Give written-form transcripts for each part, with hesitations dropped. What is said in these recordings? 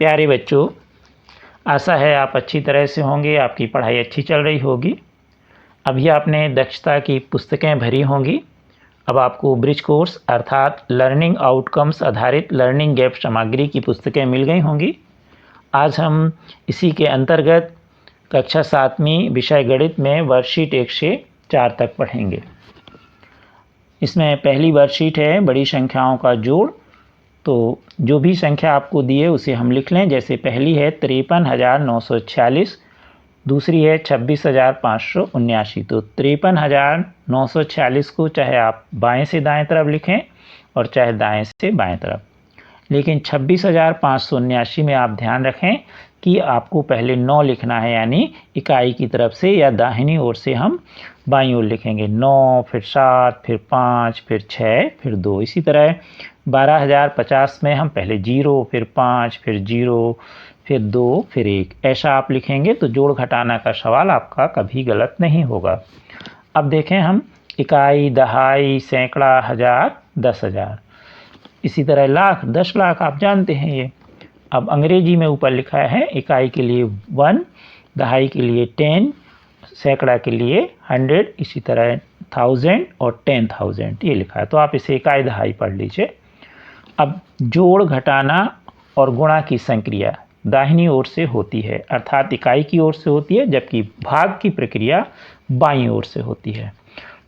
प्यारे बच्चों, आशा है आप अच्छी तरह से होंगे, आपकी पढ़ाई अच्छी चल रही होगी। अभी आपने दक्षता की पुस्तकें भरी होंगी। अब आपको ब्रिज कोर्स अर्थात लर्निंग आउटकम्स आधारित लर्निंग गैप सामग्री की पुस्तकें मिल गई होंगी। आज हम इसी के अंतर्गत कक्षा 7वीं विषय गणित में वर्कशीट 1 से 4 तक पढ़ेंगे। इसमें पहली वर्कशीट है बड़ी संख्याओं का जोड़। तो जो भी संख्या आपको दी है उसे हम लिख लें। जैसे पहली है 53,946, दूसरी है 26,579। तो 53,946 को चाहे आप बाएं से दाएं तरफ लिखें और चाहे दाएं से बाएं तरफ, लेकिन 26,579 में आप ध्यान रखें कि आपको पहले 9 लिखना है, यानी इकाई की तरफ से या दाहिनी ओर से हम बाईं ओर लिखेंगे। 9, फिर 7, फिर 5, फिर 6, फिर 2। इसी तरह 12,050 में हम पहले 0, फिर 5, फिर 0, फिर 2, फिर 1, ऐसा आप लिखेंगे तो जोड़ घटाना का सवाल आपका कभी गलत नहीं होगा। अब देखें हम इकाई, दहाई, सैकड़ा, हज़ार, 10,000। इसी तरह लाख, 10 लाख आप जानते हैं ये। अब अंग्रेजी में ऊपर लिखा है इकाई के लिए 1, दहाई के लिए 10, सैकड़ा के लिए 100, इसी तरह 1000 और 10,000 ये लिखा है। तो आप इसे इकाई दहाई पढ़ लीजिए। अब जोड़, घटाना और गुणा की संक्रिया दाहिनी ओर से होती है, अर्थात इकाई की ओर से होती है, जबकि भाग की प्रक्रिया बाईं ओर से होती है।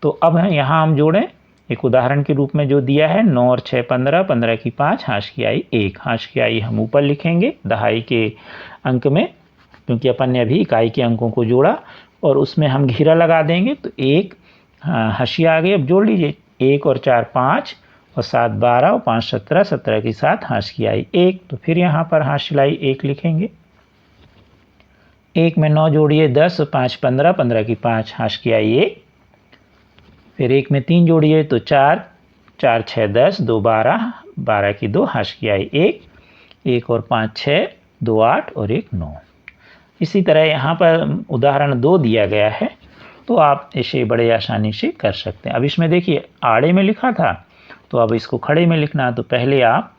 तो अब यहाँ हम जोड़ें। एक उदाहरण के रूप में जो दिया है 9 और 6 15, 15 की 5, हाश की आई 1। हाश की आई हम ऊपर लिखेंगे दहाई के अंक में, क्योंकि अपन ने अभी इकाई के अंकों को जोड़ा और उसमें हम घेरा लगा देंगे तो 1 हाशिया आ गई। अब जोड़ लीजिए 1 और 4 5 और 7 12 और 5 17, 17 की 7, हाश की आई 1। तो फिर यहाँ पर हाशिया आई 1 लिखेंगे। 1 में 9 जोड़िए 10 और 5 15, 15 की 5, हाश की आई 1। फिर 1 में 3 जोड़िए तो 4, 4 6 10, 2 12, 12 की 2, हाश की आई 1। 1 और 5 6, 2 8 और 1 9। इसी तरह यहाँ पर उदाहरण 2 दिया गया है, तो आप इसे बड़े आसानी से कर सकते हैं। अब इसमें देखिए आड़े में लिखा था, तो अब इसको खड़े में लिखना। तो पहले आप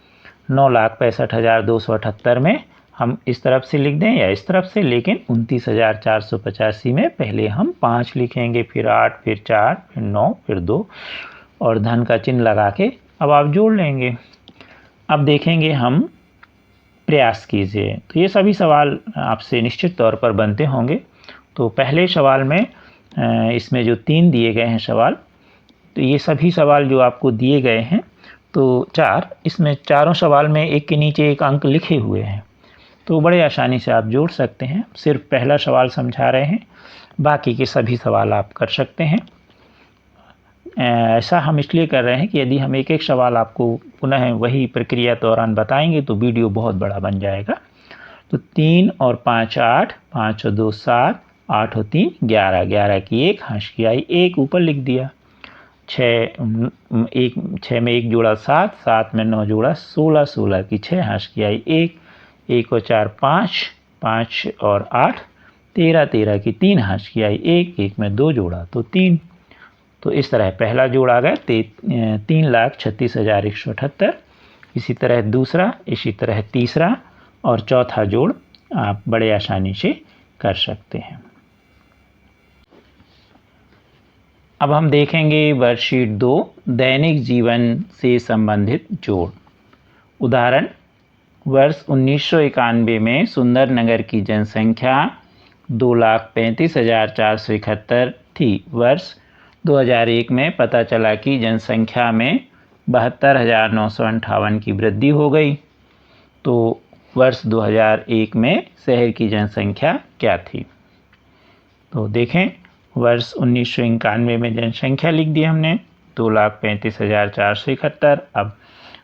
9,65,278 में हम इस तरफ से लिख दें या इस तरफ से, लेकिन 29,485 में पहले हम 5 लिखेंगे, फिर 8, फिर 4, फिर 9, फिर 2 और धन का चिन्ह लगा के अब आप जोड़ लेंगे। अब देखेंगे हम, प्रयास कीजिए। तो ये सभी सवाल आपसे निश्चित तौर पर बनते होंगे। तो पहले सवाल में इसमें जो 3 दिए गए हैं सवाल, तो ये सभी सवाल जो आपको दिए गए हैं, तो 4, इसमें चारों सवाल में एक के नीचे एक अंक लिखे हुए हैं, तो बड़े आसानी से आप जोड़ सकते हैं। सिर्फ पहला सवाल समझा रहे हैं, बाकी के सभी सवाल आप कर सकते हैं। ऐसा हम इसलिए कर रहे हैं कि यदि हम एक एक सवाल आपको पुनः वही प्रक्रिया दौरान बताएंगे तो वीडियो बहुत बड़ा बन जाएगा। तो 3 और 5 8, 5 और 2 7, 8 और 3 11, 11 की 1, हाश की आई 1 ऊपर लिख दिया। 6 में 1 जोड़ा 7, 7 में 9 जोड़ा 16, 16 की 6, हाश की आई 1। 1 और 4 5, 5 और 8 13, 13 की 3, हाश की आई 1। 1 में 2 जोड़ा तो 3। तो इस तरह पहला जोड़ आ गया 3,36,178। इसी तरह दूसरा, इसी तरह तीसरा और चौथा जोड़ आप बड़े आसानी से कर सकते हैं। अब हम देखेंगे वर्कशीट 2, दैनिक जीवन से संबंधित जोड़। उदाहरण, वर्ष 1991 में सुंदरनगर की जनसंख्या 2,35,471 थी। वर्ष 2001 में पता चला कि जनसंख्या में 72,958 की वृद्धि हो गई। तो वर्ष 2001 में शहर की जनसंख्या क्या थी? तो देखें, वर्ष 1991 में जनसंख्या लिख दी हमने 2,35,471। अब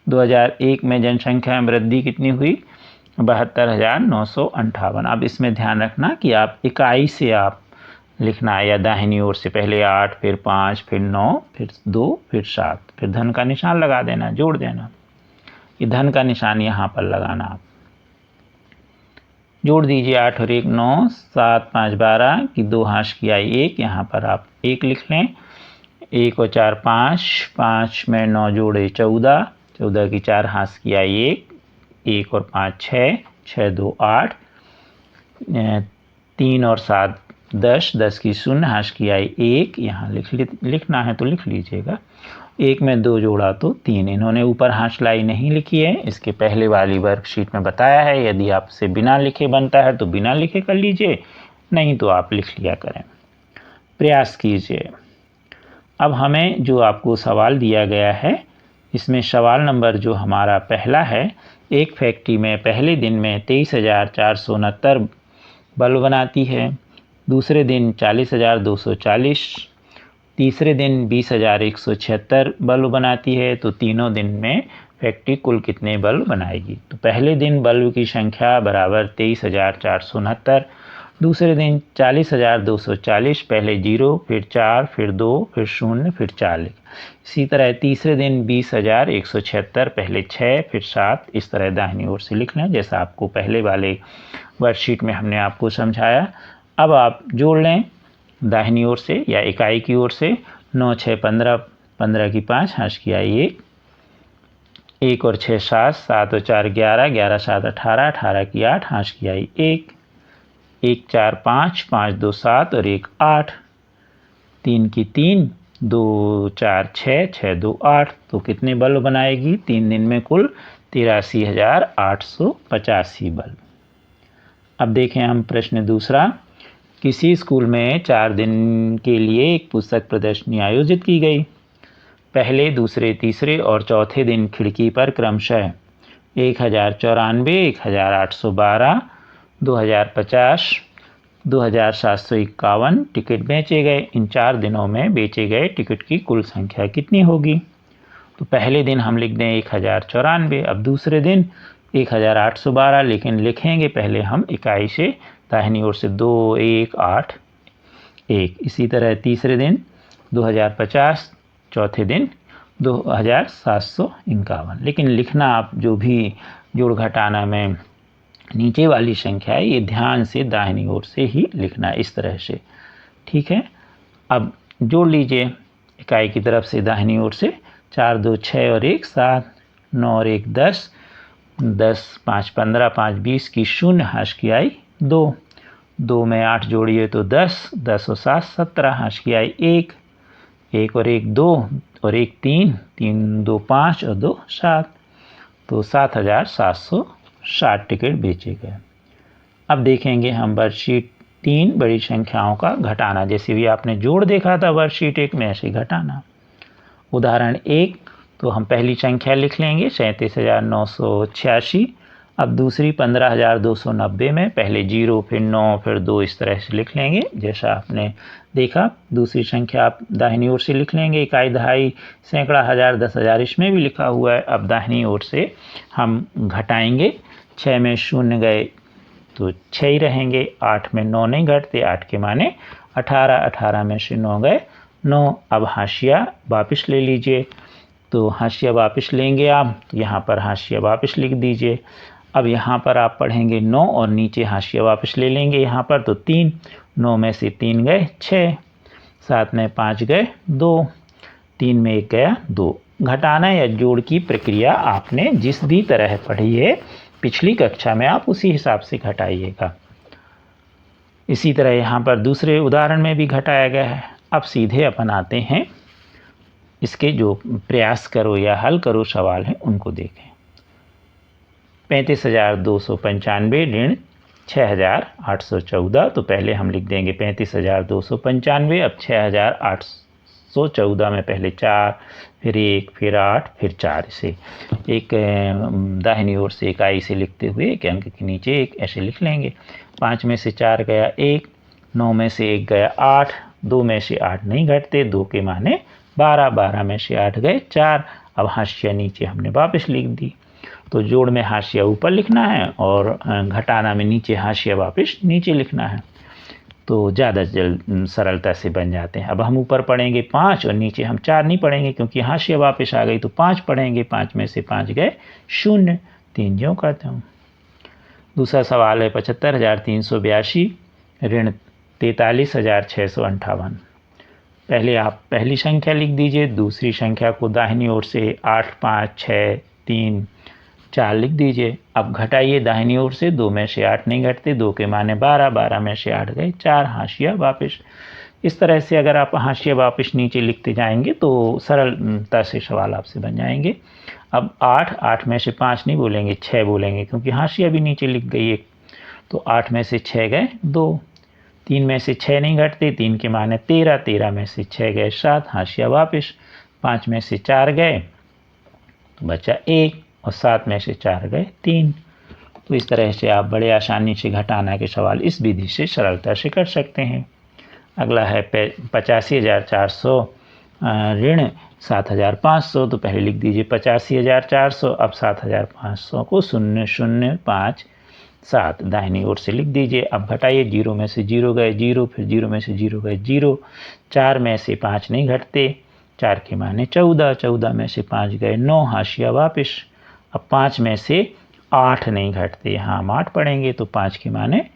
2001 में जनसंख्या में वृद्धि कितनी हुई? 72,958। अब इसमें ध्यान रखना कि आप इकाई से आप लिखना है, या दाहिनी ओर से पहले 8, फिर 5, फिर 9, फिर 2, फिर 7, फिर धन का निशान लगा देना, जोड़ देना। ये धन का निशान यहाँ पर लगाना। आप जोड़ दीजिए 8 और 1 9, 7 5 12 की 2, हाश की आई 1। यहाँ पर आप 1 लिख लें। 1 और 4 5, 5 में 9 जोड़े 14, 14 की 4, हाश की आई 1। 1 और 5 6, 6 2 8, 3 और 7 10, 10 की 0, हाश की आई 1, यहाँ लिखना है तो लिख लीजिएगा। 1 में 2 जोड़ा तो 3। इन्होंने ऊपर हाश लाई नहीं लिखी है, इसके पहले वाली वर्कशीट में बताया है। यदि आपसे बिना लिखे बनता है तो बिना लिखे कर लीजिए, नहीं तो आप लिख लिया करें। प्रयास कीजिए। अब हमें जो आपको सवाल दिया गया है, इसमें सवाल नंबर जो हमारा पहला है, एक फैक्ट्री में पहले दिन में 23,469 बल्ब बनाती है, दूसरे दिन 40,240, तीसरे दिन 20,176 बल्ब बनाती है। तो तीनों दिन में फैक्ट्री कुल कितने बल्ब बनाएगी? तो पहले दिन बल्ब की संख्या बराबर 23,469, दूसरे दिन 40,240, पहले 0, फिर 4, फिर 2, फिर 0, फिर 4। इसी तरह तीसरे दिन 20,176, पहले 6, फिर 7, इस तरह दाहिनी ओर से लिख लें, जैसा आपको पहले वाले वर्कशीट में हमने आपको समझाया। अब आप जोड़ लें दाहिनी ओर से या इकाई की ओर से। 9 6 15, 15 की 5, हाश की आई 1, 1 और 6 7, 7 और 4 11, 11 7 18, 18 की 8, हाश की आई 1, 1 4 5, 5 2 7 और 1 8, 3 की 3, 2 4 6, 6 2 8। तो कितने बल्ब बनाएगी? 3 दिन में कुल 83,885 बल्ब। अब देखें हम प्रश्न दूसरा। किसी स्कूल में 4 दिन के लिए एक पुस्तक प्रदर्शनी आयोजित की गई। पहले, दूसरे, तीसरे और चौथे दिन खिड़की पर क्रमशः 1094, 1812, 2050, 2751 टिकट बेचे गए। इन 4 दिनों में बेचे गए टिकट की कुल संख्या कितनी होगी? तो पहले दिन हम लिख दें 1094, अब दूसरे दिन 1812, लेकिन लिखेंगे पहले हम इकाई से, दाहिनी ओर से 2 1 8 1। इसी तरह तीसरे दिन 2050, चौथे दिन 2751। लेकिन लिखना आप जो भी जोड़ घटाना में नीचे वाली संख्या है, ये ध्यान से दाहिनी ओर से ही लिखना, इस तरह से, ठीक है। अब जोड़ लीजिए इकाई की तरफ से दाहिनी ओर से। 4 2 6 और 1 7, 9 और 1 10, 10 5 15, 5 20 की 0, हाश की आई 2, 2 में 8 जोड़िए तो 10, 10 और 7 17, हाश की आई 1, 1 और 1 2 और 1 3, 3 2 5 और 2 7। तो 7,760 टिकट बेचे गए। अब देखेंगे हम वर्कशीट 3, बड़ी संख्याओं का घटाना। जैसे भी आपने जोड़ देखा था वर्कशीट 1 में, ऐसे घटाना। उदाहरण 1, तो हम पहली संख्या लिख लेंगे 37,986। अब दूसरी 15,290 में पहले 0, फिर 9, फिर 2, इस तरह से लिख लेंगे जैसा आपने देखा। दूसरी संख्या आप दाहिनी ओर से लिख लेंगे, इकाई, दहाई, सैकड़ा, हज़ार, 10,000 इसमें भी लिखा हुआ है। अब दाहिनी ओर से हम घटाएंगे। 6 में 0 गए तो 6 ही रहेंगे, 8 में 9 नहीं घटते, 8 के माने 18, 18 में से 9 गए 9। अब हाशिया वापस ले लीजिए, तो हाशिया वापस लेंगे आप, तो यहाँ पर हाशिया वापस लिख दीजिए। अब यहाँ पर आप पढ़ेंगे 9 और नीचे हाशिया वापस ले लेंगे यहाँ पर, तो 3, 9 में से 3 गए 6, 7 में 5 गए 2, 3 में 1 गया 2। घटाना या जोड़ की प्रक्रिया आपने जिस भी तरह पढ़ी है पिछली कक्षा में, आप उसी हिसाब से घटाइएगा। इसी तरह यहाँ पर दूसरे उदाहरण में भी घटाया गया है। अब सीधे अपन आते हैं, इसके जो प्रयास करो या हल करो सवाल हैं उनको देखें। 35,295 ऋण 6,814। तो पहले हम लिख देंगे 35,295। अब 6,814 में पहले 4, फिर 1, फिर 8, फिर 4, इसे एक दाहिनी ओर से इकाई से लिखते हुए एक अंक के नीचे एक ऐसे लिख लेंगे। 5 में से 4 गया 1, 9 में से 1 गया 8, 2 में से 8 नहीं घटते, 2 के माने 12, 12 में से 8 गए 4। अब हाशिया नीचे हमने वापस लिख दी। तो जोड़ में हाशिया ऊपर लिखना है और घटाना में नीचे हाशिया वापस नीचे लिखना है, तो ज़्यादा सरलता से बन जाते हैं। अब हम ऊपर पढ़ेंगे 5 और नीचे हम 4 नहीं पढ़ेंगे क्योंकि हाशिया वापस आ गई, तो 5 पढ़ेंगे। 5 में से 5 गए 0, 3 ज्यों करता हूँ। दूसरा सवाल है 75,382 ऋण 43,658। पहले आप पहली संख्या लिख दीजिए, दूसरी संख्या को दाहिनी ओर से 8 5 6 3 4 लिख दीजिए। अब घटाइए दाहिनी ओर से, 2 में से 8 नहीं घटते, 2 के माने 12, 12 में से 8 गए 4, हाशिया वापिस। इस तरह से अगर आप हाशिया वापिस नीचे लिखते जाएंगे तो सरलता से सवाल आपसे बन जाएंगे। अब 8 में से 5 नहीं बोलेंगे, 6 बोलेंगे, क्योंकि हाशिया भी नीचे लिख गई एक। तो 8 में से 6 गए 2, 3 में से 6 नहीं घटते, 3 के माने 13, 13 में से 6 गए 7, हाशिया वापिस। 5 में से 4 गए तो बचा 1, और 7 में से 4 गए 3। तो इस तरह से आप बड़े आसानी से घटाना के सवाल इस विधि से सरलता से कर सकते हैं। अगला है 85,400 ऋण 7,500। तो पहले लिख दीजिए 85,400। अब 7,500 को 0,0,5,7 दाहिनी ओर से लिख दीजिए। अब घटाइए, 0 में से 0 गए 0, फिर 0 में से 0 गए 0, 4 में से 5 नहीं घटते, 4 के माने 14, 14 में से 5 गए 9, हाशिया वापिस। अब 5 में से 8 नहीं घटते, यहाँ हम 8 पढ़ेंगे, तो 5 के माने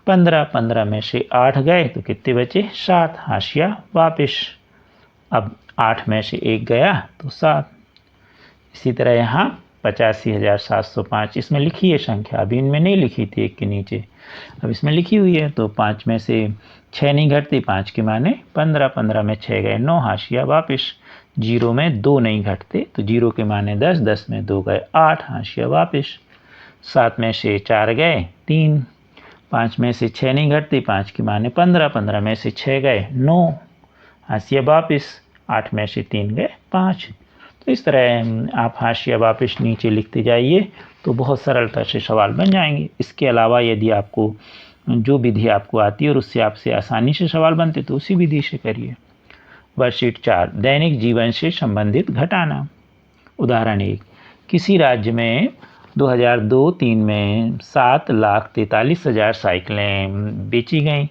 15, 15 में से 8 गए तो कितने बचे 7, हाशिया वापिस। अब 8 में से 1 गया तो 7। इसी तरह यहाँ 85,705, इसमें लिखी है संख्या, अभी इनमें नहीं लिखी थी एक के नीचे, अब इसमें लिखी हुई है। तो 5 में से 6 नहीं घटती, 5 के माने 15, 15 में 6 गए 9, हाशिया वापिस। 0 में 2 नहीं घटते, तो 0 के माने 10, 10 में 2 गए 8, हाशिया वापिस। 7 में से 4 गए 3, 5 में से 6 नहीं घटती, 5 के माने 15, 15 में से 6 गए 9, हाशिया वापिस। 8 में से 3 गए 5। तो इस तरह आप हाशिया वापिस नीचे लिखते जाइए तो बहुत सरलता से सवाल बन जाएंगे। इसके अलावा यदि आपको जो विधि आपको आती है और उससे आपसे आसानी से सवाल बनते तो उसी विधि से करिए। वर्कशीट 4, दैनिक जीवन से संबंधित घटाना। उदाहरण 1, किसी राज्य में 2002-03 में 7,43,000 साइकिलें बेची गईं।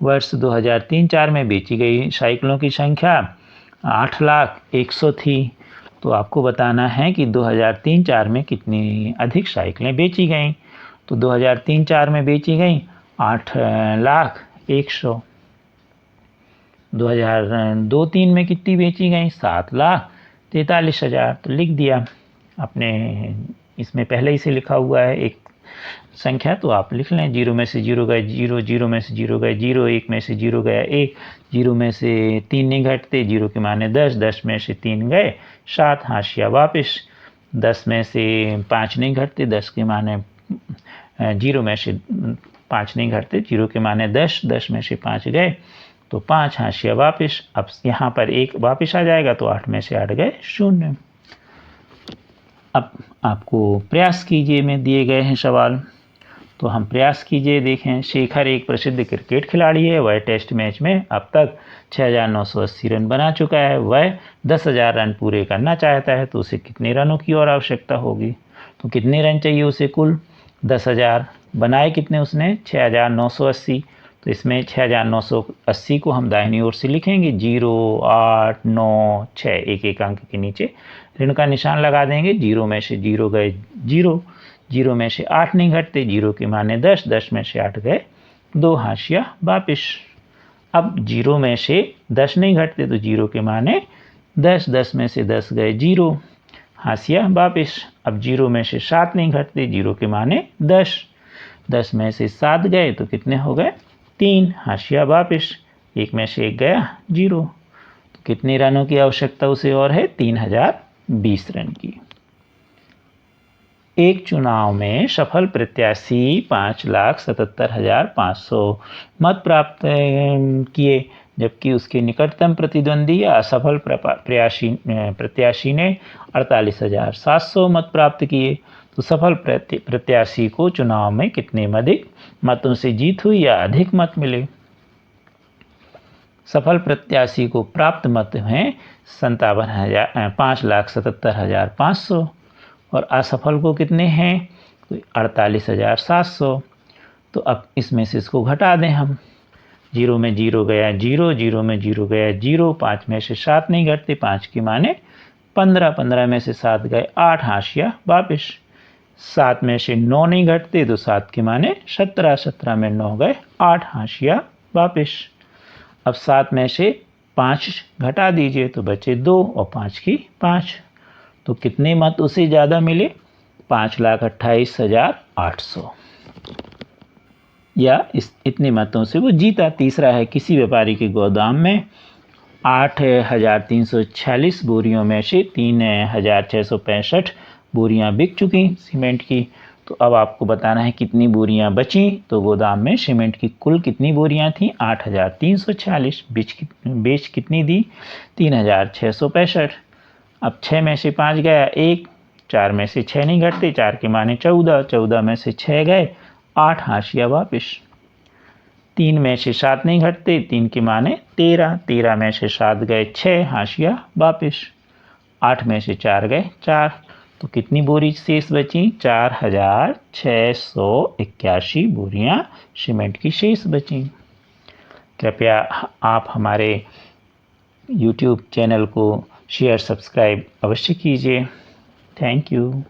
वर्ष 2003-04 में बेची गई साइकिलों की संख्या 8,01,000 थी। तो आपको बताना है कि 2003-04 में कितनी अधिक साइकिलें बेची गईं। तो 2003-04 में बेची गईं 8,01,000। 2002-03 में कितनी बेची गईं 7,43,000। तो लिख दिया आपने, इसमें पहले ही से लिखा हुआ है एक संख्या, तो आप लिख लें। 0 में से 0 गए 0, 0 में से 0 गए 0, 1 में से 0 गया 1, 0 में से 3 नहीं घटते, 0 के माने 10, 10 में से 3 गए 7, हाशिया वापिस। 10 में से 5 नहीं घटते, 10 के माने 0 में से 5 नहीं घटते, 0 के माने 10, 10 में से 5 गए तो 5, हाशिया वापिस। अब यहाँ पर 1 वापिस आ जाएगा तो 8 में से 8 गए 0। अब आपको प्रयास कीजिए में दिए गए हैं सवाल, तो हम प्रयास कीजिए। देखें, शेखर एक प्रसिद्ध क्रिकेट खिलाड़ी है। वह टेस्ट मैच में अब तक 6,980 रन बना चुका है। वह 10,000 रन पूरे करना चाहता है, तो उसे कितने रनों की और आवश्यकता होगी। तो कितने रन चाहिए उसे कुल 10,000, बनाए कितने उसने 6,980। तो इसमें 6,980 को हम दाहिनी ओर से लिखेंगे 0, 8, 9, 6, एक एक अंक के नीचे ऋण का निशान लगा देंगे। 0 में से 0 गए 0, 0 में से 8 नहीं घटते, 0 के माने 10, 10 में से 8 गए 2, हाशिया वापिस। अब 0 में से 10 नहीं घटते, तो 0 के माने 10, 10 में से 10 गए 0, हाशिया वापिस। अब 0 में से 7 नहीं घटते, 0 के माने 10, 10 में से 7 गए तो कितने हो गए 3, हाशिया वापिस। 1 में से 1 गया 0। तो कितने रनों की आवश्यकता उसे और है 3,020 रन की। एक चुनाव में सफल प्रत्याशी 5,77,500 मत प्राप्त किए, जबकि उसके निकटतम प्रतिद्वंदी या असफल प्रत्याशी ने 48,700 मत प्राप्त किए। तो सफल प्रत्याशी को चुनाव में कितने अधिक मतों से जीत हुई या अधिक मत मिले। सफल प्रत्याशी को प्राप्त मत हैं 5,77,500 और असफल को कितने हैं 48,700। तो अब इसमें से इसको घटा दें हम। 0 में 0 गया 0, 0 में 0 गया 0, 5 में से 7 नहीं घटते, 5 के माने 15, 15 में से 7 गए 8, हाशिया वापिस। 7 में से 9 नहीं घटते, तो 7 के माने 17, 17 में 9 गए 8, हाशिया वापिस। अब 7 में से 5 घटा दीजिए तो बचे 2 और 5 की 5। तो कितने मत उसे ज़्यादा मिले 5,28,800 या इतने मतों से वो जीता। तीसरा है किसी व्यापारी के गोदाम में 8,346 बोरियों में से 3,665 बोरियां बिक चुकी सीमेंट की। तो अब आपको बताना है कितनी बोरियां बची। तो गोदाम में सीमेंट की कुल कितनी बोरियां थी 8,346, बेच कितनी दी 3,665। अब 6 में से 5 गया 1, 4 में से 6 नहीं घटते, 4 के माने 14, 14 में से 6 गए 8 हाशिया वापिस। 3 में से 7 नहीं घटते, 3 के माने 13, 13 में से 7 गए 6 हाशिया वापिस। 8 में से 4 गए 4, तो कितनी बोरी शेष बची 4,681 बोरियां सीमेंट की शेष बची। कृपया आप हमारे YouTube चैनल को शेयर सब्सक्राइब अवश्य कीजिए। Thank you.